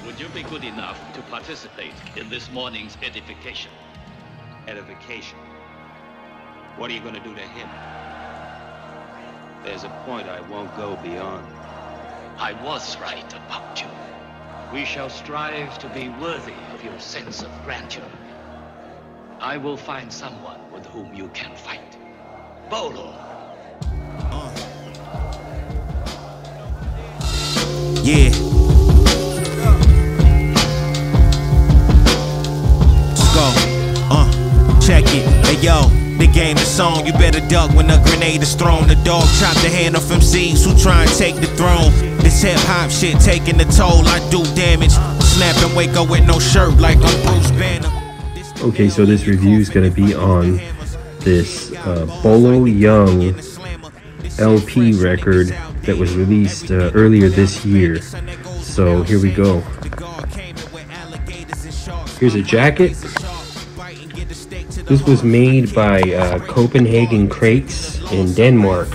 Would you be good enough to participate in this morning's edification? Edification? What are you going to do to him? There's a point I won't go beyond. I was right about you. We shall strive to be worthy of your sense of grandeur. I will find someone with whom you can fight. Bolo. Yeah. Let's go. Check it. Hey yo, the game is on. You better duck when a grenade is thrown. The dog chopped the hand off MCs who try and take the throne. This hip hop shit taking the toll. I do damage. Snap and wake up with no shirt like I'm Bruce Banner. Okay, so this review is going to be on this Bolo Yeung LP record that was released earlier this year. So here we go. Here's a jacket. This was made by Copenhagen Crates in Denmark.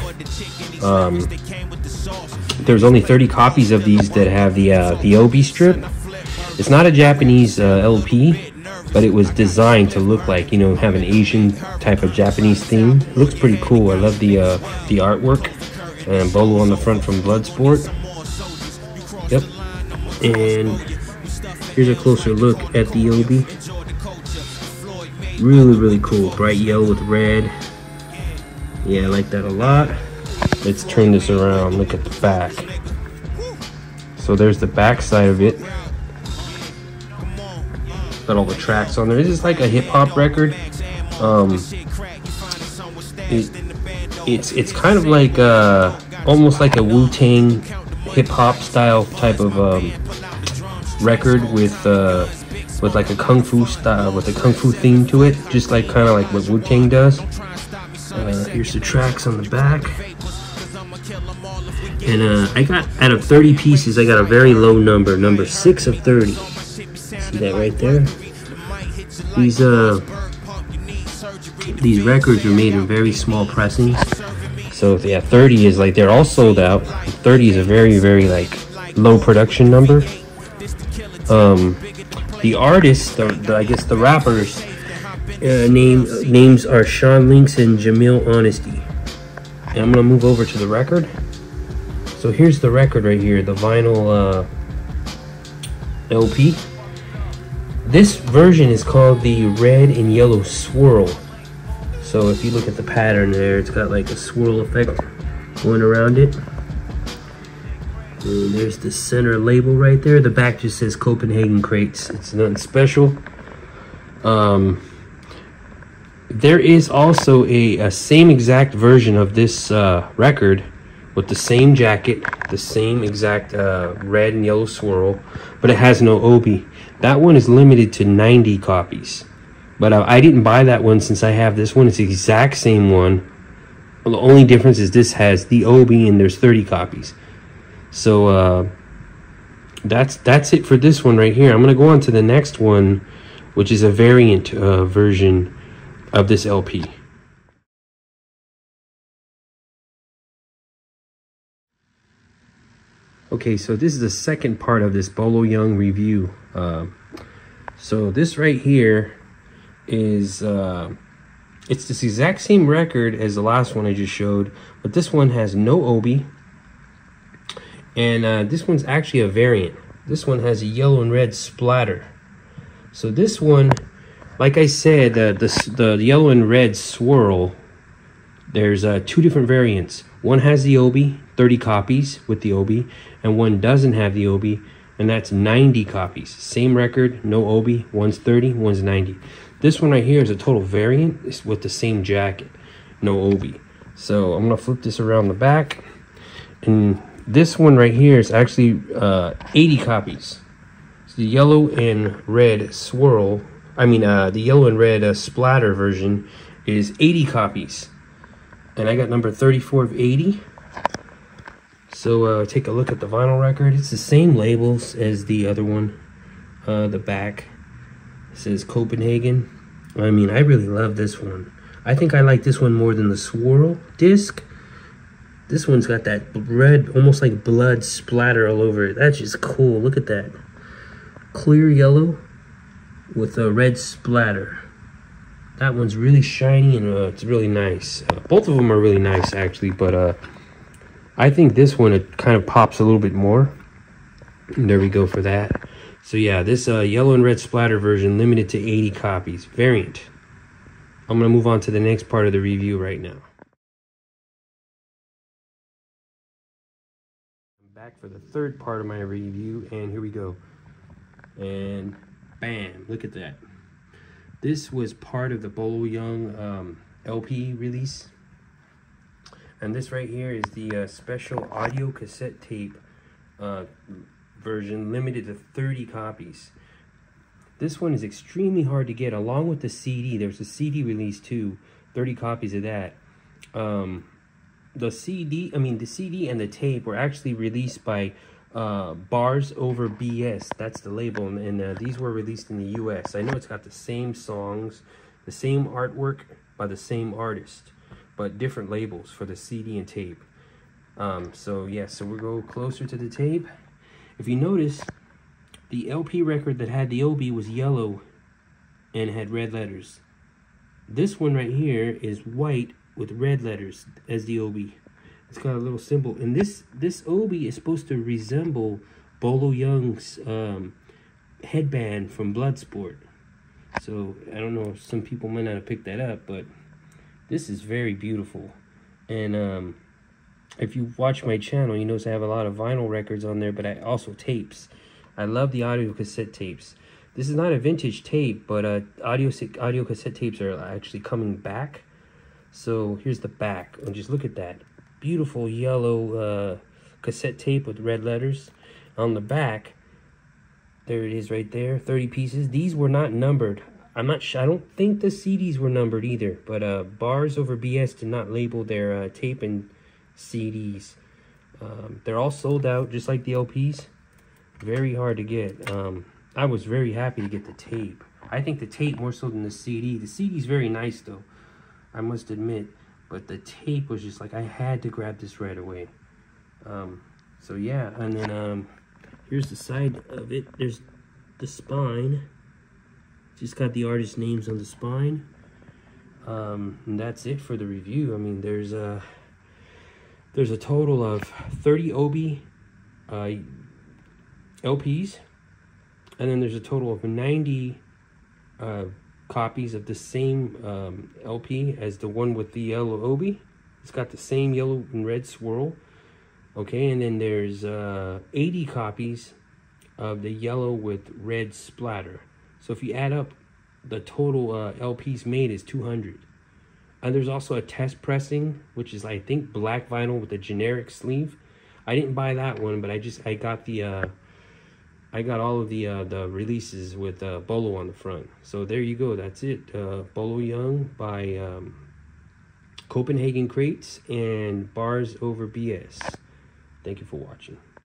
There's only 30 copies of these that have the OB strip. It's not a Japanese LP, but it was designed to look like, you know, have an Asian type of Japanese theme. It looks pretty cool. I love the artwork. And Bolo on the front from Bloodsport. Yep. And here's a closer look at the OB. Really, really cool. Bright yellow with red. Yeah, I like that a lot. Let's turn this around. Look at the back. So there's the back side of it. Got all the tracks on there. This is like a hip-hop record. It's kind of like almost like a Wu-Tang hip-hop style type of record with like a kung fu style, with a kung fu theme to it, just like kind of like what Wu-Tang does. Here's the tracks on the back. And I got, out of 30 pieces, I got a very low number, number 6 of 30. See that right there? These records are made in very small pressings. So yeah, 30 is like, they're all sold out. 30 is a very, very like low production number. The artists, I guess the rappers, names are Sean Links and Jamil Honesty. And I'm gonna move over to the record. So here's the record right here, the vinyl LP. This version is called the Red and Yellow Swirl. So if you look at the pattern there, it's got like a swirl effect going around it. And there's the center label right there. The back just says Copenhagen Crates. It's nothing special. There is also a same exact version of this record with the same jacket, the same exact red and yellow swirl, but it has no obi. That one is limited to 90 copies. But I didn't buy that one since I have this one. It's the exact same one. Well, the only difference is this has the obi and there's 30 copies. So that's it for this one right here. I'm gonna go on to the next one, which is a variant version of this LP. Okay, so this is the second part of this Bolo Yeung review. So this right here is it's this exact same record as the last one I just showed, but this one has no obi, and this one's actually a variant. This one has a yellow and red splatter. So this one, like I said, the yellow and red swirl, there's 2 different variants. One has the obi, 30 copies with the obi, and one doesn't have the obi, and that's 90 copies. Same record, no obi. One's 30, one's 90. This one right here is a total variant. It's with the same jacket, no obi. So I'm gonna flip this around the back, and this one right here is actually 80 copies. So the yellow and red swirl, the yellow and red splatter version is 80 copies. And I got number 34 of 80. So take a look at the vinyl record. It's the same labels as the other one. The back says Copenhagen. I mean, I really love this one. I think I like this one more than the swirl disc. This one's got that red, almost like blood splatter all over it. That's just cool. Look at that. clear yellow with a red splatter. That one's really shiny and it's really nice. Both of them are really nice actually, but I think this one, it kind of pops a little bit more. And there we go for that. So yeah, this yellow and red splatter version, limited to 80 copies. Variant. I'm going to move on to the next part of the review right now. I'm back for the third part of my review, and here we go. And bam, look at that. This was part of the Bolo Yeung LP release. And this right here is the special audio cassette tape version, limited to 30 copies. This one is extremely hard to get, along with the CD. There's a CD release too, 30 copies of that. The CD and the tape were actually released by Bars Over BS. That's the label, and these were released in the US. I know it's got the same songs, the same artwork by the same artist, but different labels for the CD and tape. So yeah, so we'll go closer to the tape. If you notice, the LP record that had the OB was yellow and had red letters. This one right here is white with red letters as the OB. It's got a little symbol, and this OB is supposed to resemble Bolo Yeung's headband from Bloodsport. So I don't know, some people might not have picked that up, but this is very beautiful. And if you watch my channel, you notice I have a lot of vinyl records on there, but I also tapes. I love the audio cassette tapes. This is not a vintage tape, but audio cassette tapes are actually coming back. So here's the back, and just look at that. Beautiful yellow cassette tape with red letters. On the back, there it is right there, 30 pieces. These were not numbered. I'm not sure, I don't think the CDs were numbered either, but Bars Over BS did not label their tape and CDs. They're all sold out, just like the LPs. Very hard to get. I was very happy to get the tape. I think the tape more so than the CD. The CD's very nice though, I must admit, but the tape was just like, I had to grab this right away. So yeah, and then here's the side of it. There's the spine. Just got the artist names on the spine. And that's it for the review. I mean, there's a total of 30 OB LPs, and then there's a total of 90 copies of the same LP as the one with the yellow OB. It's got the same yellow and red swirl. Okay, and then there's 80 copies of the yellow with red splatter. So if you add up, the total LPs made is 200. And there's also a test pressing, which is, I think, black vinyl with a generic sleeve. I didn't buy that one, but I got all of the releases with Bolo on the front. So there you go. That's it. Bolo Yeung by Copenhagen Crates and Bars Over BS. Thank you for watching.